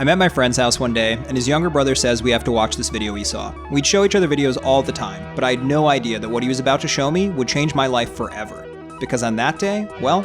I'm at my friend's house one day, and his younger brother says we have to watch this video he saw. We'd show each other videos all the time, but I had no idea that what he was about to show me would change my life forever. Because on that day, well,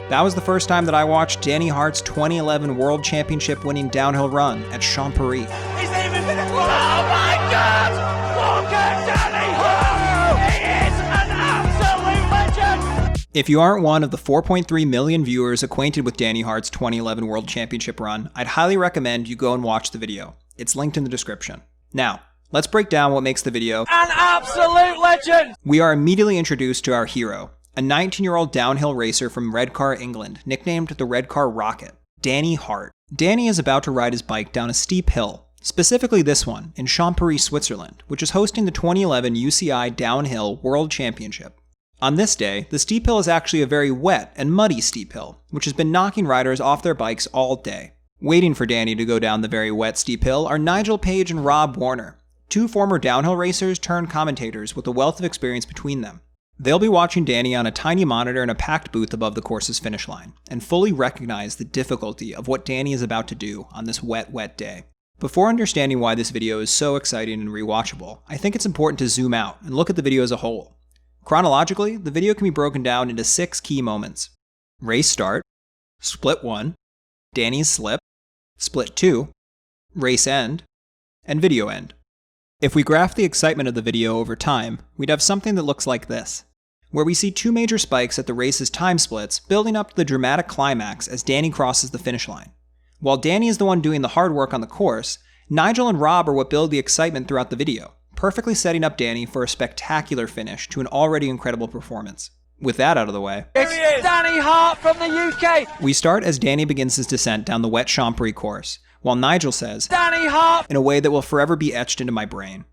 that was the first time that I watched Danny Hart's 2011 World Championship winning downhill run at Champery. He's even been a... Oh my God! Look at Danny Hart! He is an absolute legend! If you aren't one of the 4.3 million viewers acquainted with Danny Hart's 2011 World Championship run, I'd highly recommend you go and watch the video. It's linked in the description. Now, let's break down what makes the video an absolute legend! We are immediately introduced to our hero, a 19-year-old downhill racer from Redcar, England, nicknamed the Redcar Rocket, Danny Hart. Danny is about to ride his bike down a steep hill, specifically this one, in Champery, Switzerland, which is hosting the 2011 UCI Downhill World Championship. On this day, the steep hill is actually a very wet and muddy steep hill, which has been knocking riders off their bikes all day. Waiting for Danny to go down the very wet steep hill are Nigel Page and Rob Warner, two former downhill racers turned commentators with a wealth of experience between them. They'll be watching Danny on a tiny monitor in a packed booth above the course's finish line, and fully recognize the difficulty of what Danny is about to do on this wet day. Before understanding why this video is so exciting and rewatchable, I think it's important to zoom out and look at the video as a whole. Chronologically, the video can be broken down into 6 key moments. Race start, split 1, Danny's slip, split 2, race end, and video end. If we graph the excitement of the video over time, we'd have something that looks like this, where we see 2 major spikes at the race's time splits building up to the dramatic climax as Danny crosses the finish line. While Danny is the one doing the hard work on the course, Nigel and Rob are what build the excitement throughout the video, perfectly setting up Danny for a spectacular finish to an already incredible performance. With that out of the way, it's Danny Hart from the UK! We start as Danny begins his descent down the wet Champery course, while Nigel says, Danny Hart! In a way that will forever be etched into my brain.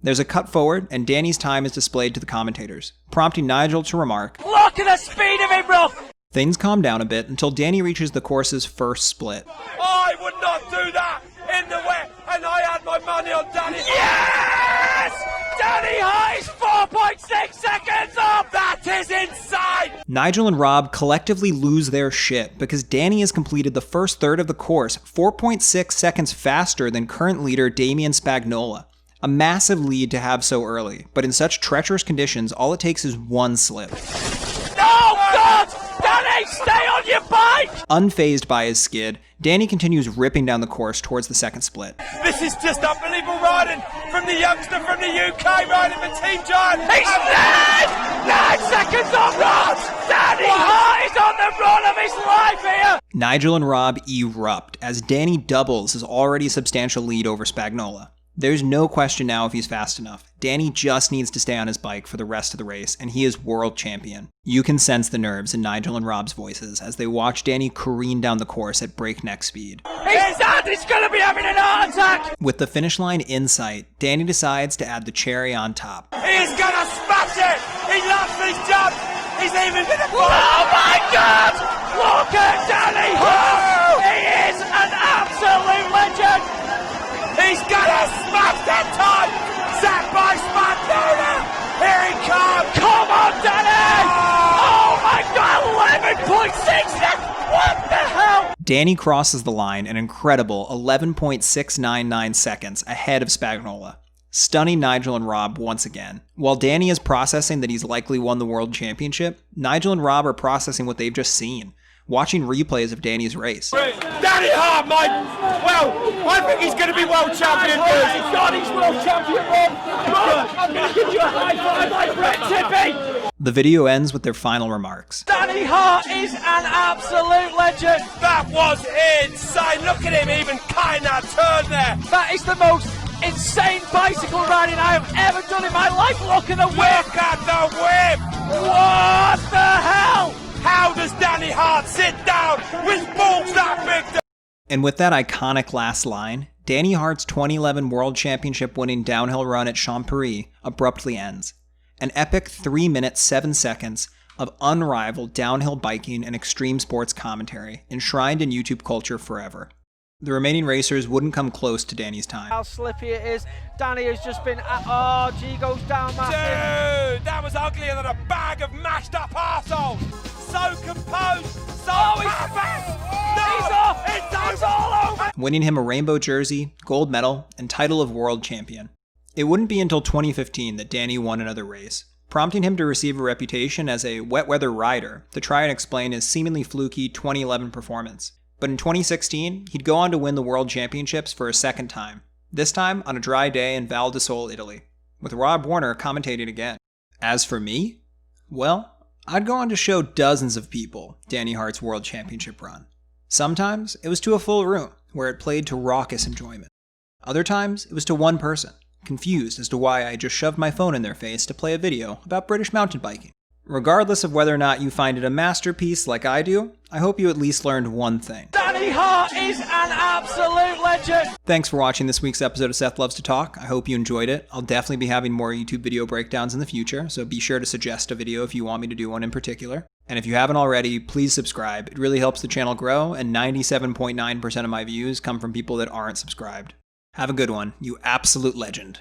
There's a cut forward, and Danny's time is displayed to the commentators, prompting Nigel to remark, Look at the speed of him, bro! Things calm down a bit until Danny reaches the course's first split. I would not do that in the wet, and I had my money on Danny. Yes! Danny Hart is 4.6 seconds up! That is insane! Nigel and Rob collectively lose their shit because Danny has completed the first third of the course 4.6 seconds faster than current leader Damien Spagnola. A massive lead to have so early, but in such treacherous conditions, all it takes is one slip. Oh God! Danny, stay on your bike! Unfazed by his skid, Danny continues ripping down the course towards the second split. This is just unbelievable riding from the youngster from the UK riding for Team Giant. He's dead! 9 seconds on Rob! Danny Hart is on the run of his life here! Nigel and Rob erupt as Danny doubles his already substantial lead over Spagnola. There's no question now if he's fast enough. Danny just needs to stay on his bike for the rest of the race, and he is world champion. You can sense the nerves in Nigel and Rob's voices as they watch Danny careen down the course at breakneck speed. He's gonna be having an heart attack! With the finish line in sight, Danny decides to add the cherry on top. He's gonna smash it! He loves these jumps! He's even gonna... Oh my God! Look at Danny Hart! He is an absolute legend! He's gonna smash that time! Set by Spagnola! Here he comes! Come on, Danny! Oh my God, 11.6! What the hell? Danny crosses the line an incredible 11.699 seconds ahead of Spagnola, stunning Nigel and Rob once again. While Danny is processing that he's likely won the world championship, Nigel and Rob are processing what they've just seen, watching replays of Danny's race. Danny Hart, well, I think he's going to be world champion. Thank God he's world champion, Rob. I'm going to give you a high five like Brett Tippy. The video ends with their final remarks. Danny Hart is an absolute legend. That was insane. Look at him even cutting that turn there. That is the most insane bicycle riding I have ever done in my life. Look at the whip. Look at the whip. What the hell? How does Danny Hart sit down with balls that big? And with that iconic last line, Danny Hart's 2011 World Championship winning downhill run at Champery abruptly ends. An epic 3 minutes 7 seconds of unrivaled downhill biking and extreme sports commentary enshrined in YouTube culture forever. The remaining racers wouldn't come close to Danny's time. How slippy it is. Danny has just been, oh, G goes down massive. Dude, that was uglier than a bag of mashed up arseholes. So composed, so he's perfect. He's off. It's all over. winning him a rainbow jersey, gold medal, and title of world champion. It wouldn't be until 2015 that Danny won another race, prompting him to receive a reputation as a wet weather rider to try and explain his seemingly fluky 2011 performance. But in 2016, he'd go on to win the World Championships for a second time, this time on a dry day in Val di Sole, Italy, with Rob Warner commentating again. As for me, well, I'd go on to show dozens of people Danny Hart's World Championship run. Sometimes it was to a full room, where it played to raucous enjoyment. Other times it was to one person, confused as to why I just shoved my phone in their face to play a video about British mountain biking. Regardless of whether or not you find it a masterpiece like I do, I hope you at least learned one thing. Danny Hart is an absolute legend! Thanks for watching this week's episode of Seth Loves to Talk. I hope you enjoyed it. I'll definitely be having more YouTube video breakdowns in the future, so be sure to suggest a video if you want me to do one in particular. And if you haven't already, please subscribe. It really helps the channel grow, and 97.9% of my views come from people that aren't subscribed. Have a good one, you absolute legend.